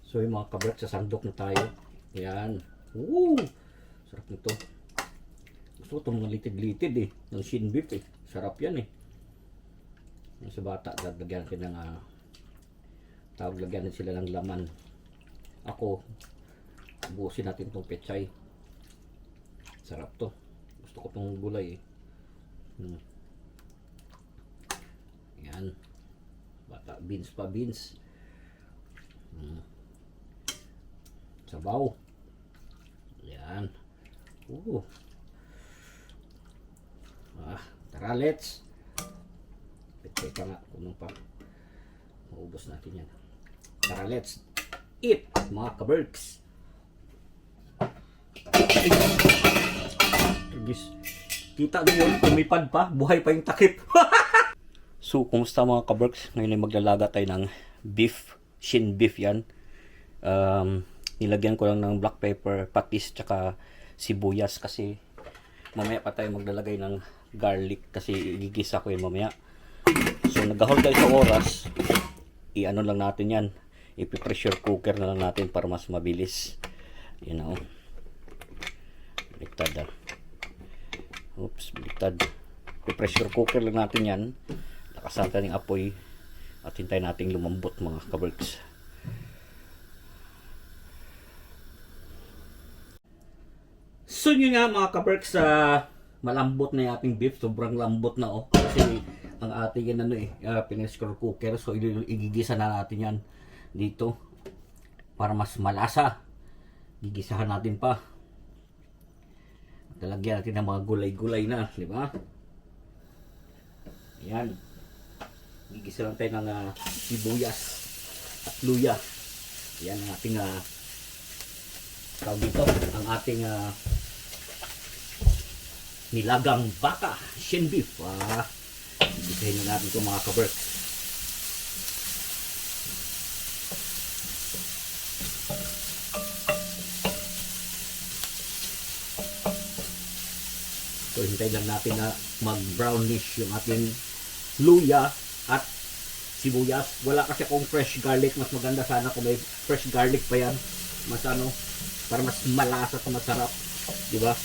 So yung mga kabrek, sa sandok na tayo. Yan. Woo! Sarap nito. Gusto ko itong mga litid-litid eh. Ng shin beef eh. Sarap yan eh. Yung sa bata, lagyan natin ng tawag, lagyan natin sila ng laman. Ako, buusin natin itong pechay. Sarap to. Gusto ko itong gulay eh. Yan. Bata, beans pa, beans. Sabaw. Yan. Tara, let's. Teka nga, kunong pa. Maubos natin yan. Tara, let's eat, mga kaberks. Kita nyo yun, tumipad pa, buhay pa yung takip. So, kumusta mga kaberks? Ngayon ay maglalaga tayo ng beef, shin beef yan. Nilagyan ko lang ng black pepper, patis, tsaka sibuyas kasi mamaya pa tayo maglalagay ng garlic kasi igigisa ko yun mamaya. So, nag-hold tayo sa oras. I-ano lang natin yan. I-pressure cooker na lang natin para mas mabilis. You know. Baliktad. Oops, baliktad. I-pressure cooker lang natin yan. Lakasan natin yung apoy at hintayin natin lumambot mga kaberks. So yun nga mga kaberks, malambot na yung ating beef. Sobrang lambot na oh. Kasi ang ating yan pinag-scroll cooker. So igigisa na natin yan dito para mas malasa. Gigisahan natin pa. Talagyan natin ng mga gulay-gulay na, di ba? Ayan. Gigisa lang tayo ng sibuyas at luya. Ayan ang ating tawag dito, ang ating nilagang baka, shin beef. Gigisahin na natin ito mga kaberk. So hintayin lang natin na mag-brownish yung ating luya at sibuyas. Wala kasi akong fresh garlic. Mas maganda sana kung may fresh garlic pa yan. Mas para mas malasa at masarap. Diba?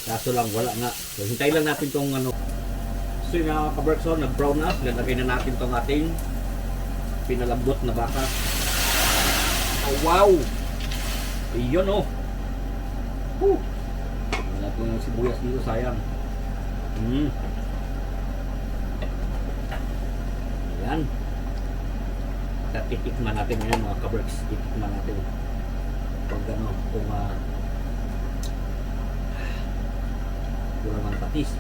Kaso lang, wala nga. So hintayin lang natin tong So yung mga kaberkson, nag-brown na. Lalagay na natin tong ating pinalambot na baka. Oh wow! Iyon oh! Wala po yung sibuyas dito, sayang. Ayan. At titikman natin ngayon mga kaberks. Titikman natin kung kung kulang ang patis.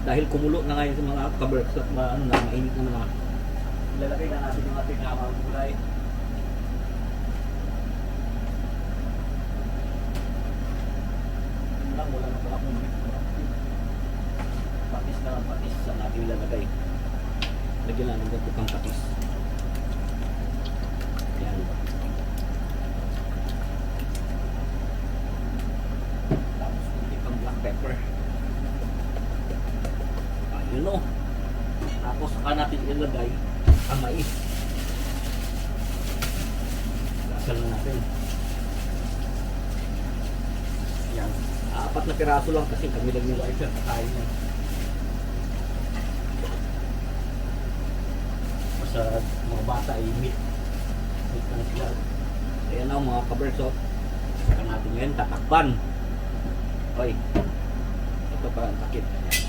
Dahil kumulo na ngayon sa mga kaberks at mainit na naman, ilalagay na natin yung ating mga gulay. Wala na pala akong patis na lang, patis sa natin ilalagay. Lagyan lang ng ganito pang patis. Ayan. Tapos kunti pang black pepper. Ayun o. Tapos saka natin ilalagay ang mais. Lasal na natin. Yan. 4 na piraso lang kasi kami lang yung wife at kain yan. Basta mga bata ay meat. Meat na sila. Ayan na mga kaberso. Saka natin ngayon tatakpan. Okay. Ito pa ang takip.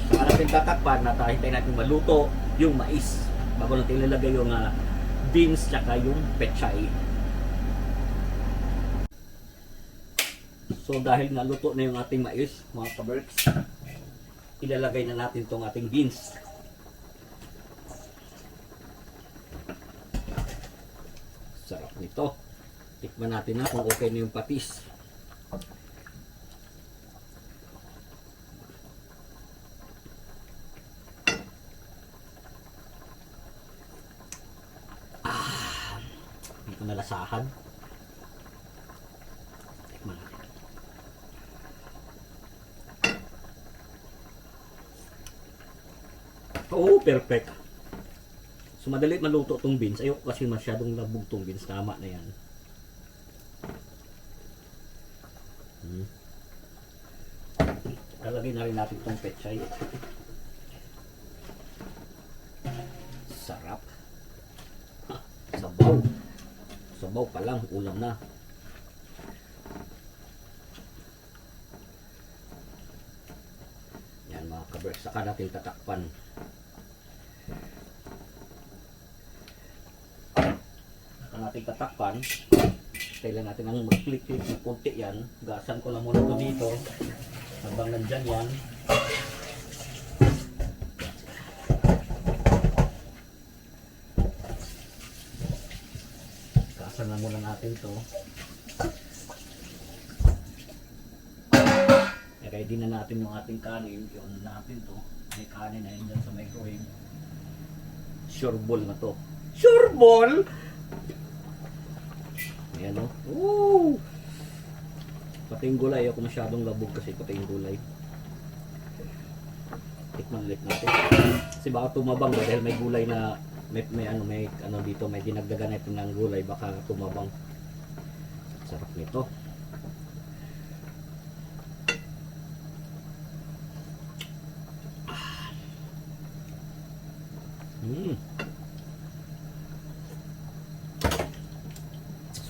Saka natin tatakpan na hintay natin maluto yung mais. Bago natin ilalagay yung beans tsaka yung pechay. So dahil naluto na yung ating mais, mga kaberks, ilalagay na natin itong ating beans. Sarap nito. Tikman natin na kung okay na yung patis. Hindi ko nalasahan. Tikman natin. Oo, perfect. So madali maluto tong beans. Ayoko kasi masyadong labog tong beans. Tama na yan. Lalagay na rin natin tong pechay. Sarap. Sabaw. Sabaw pa lang, ulam na. Yan mga kabreks, saka natin tatakpan. Saka natin tatakpan. Kailan natin ang mag-click-click ng konti yan. Gasan ko lang muna ito dito. Habang nandyan yan. Gasan lang muna natin ito. Ready na natin yung ating kanin. Yung natin to. May kanin na yun dyan sa microwave. Sure ball na to. Sure ball! Ayan o. Woo! Pati yung gulay. Ako masyadong labog kasi pati yung gulay. Tikman ulit natin. Kasi baka tumabang ba dahil may gulay na may ano dito, may dinagdagan natin ng gulay, baka tumabang. Sarap nito.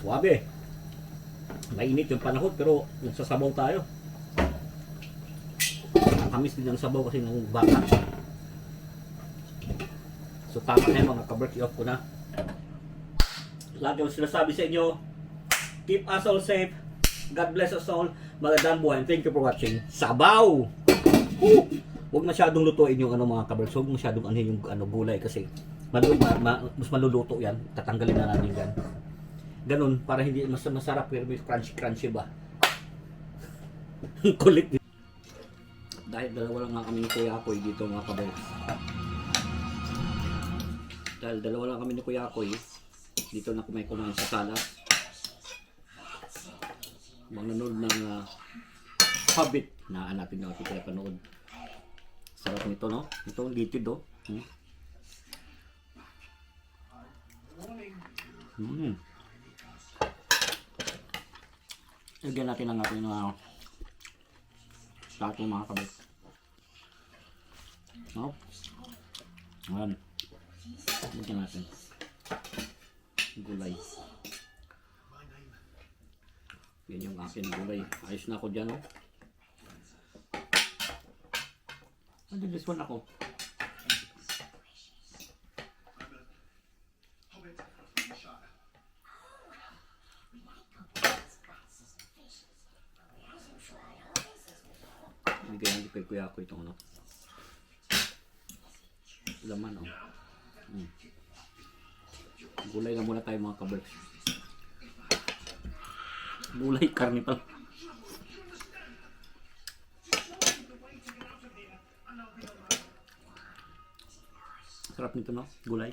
Suwabe. Mainit yung panahon pero nagsasabaw tayo. Nakakamis din ang sabaw kasi ng baka. So tama na yun mga kabrek, i-off ko na. Lagi yung sinasabi sa inyo, keep us all safe. God bless us all. Magandang buhay. Thank you for watching. Sabaw! Woo! Huwag masyadong lutuin yung mga kabrek. Huwag masyadong yung gulay kasi mas maluluto yan. Tatanggalin na natin yan. Ganun, para hindi mas masarap pero may crunchy ba. Kulit. Dahil dalawa lang nga kami ni Kuya Akoy dito mga kabrek. Dahil dalawa lang kami ni Kuya Akoy, dito na kumain sa sala. Nanonood ng Hobbit na natin na kaya panood. Sarap nito, no? Ito, litid, oh. Lagyan natin ang ating tato mga kabit. No? Ayan. Lagyan natin. Gulay. Yan yung akin gulay. Ayos na ako dyan, oh. Madilis one ako. Bigyan natin kay Kuya Akoy itong ano. Laman, oh. Gulay na muna tayo mga kabreks. Gulay, karne pa. Sarap nito, no? Gulay.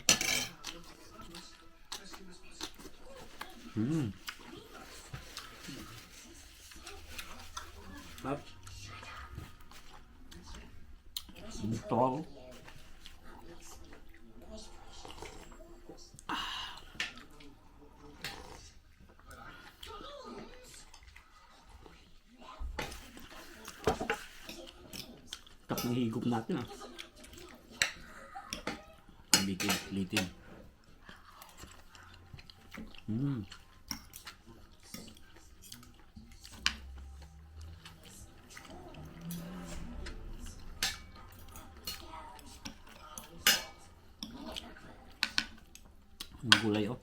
Sarap. Ito. Tap ng higop natin, ah. Litid. Gulay, oh.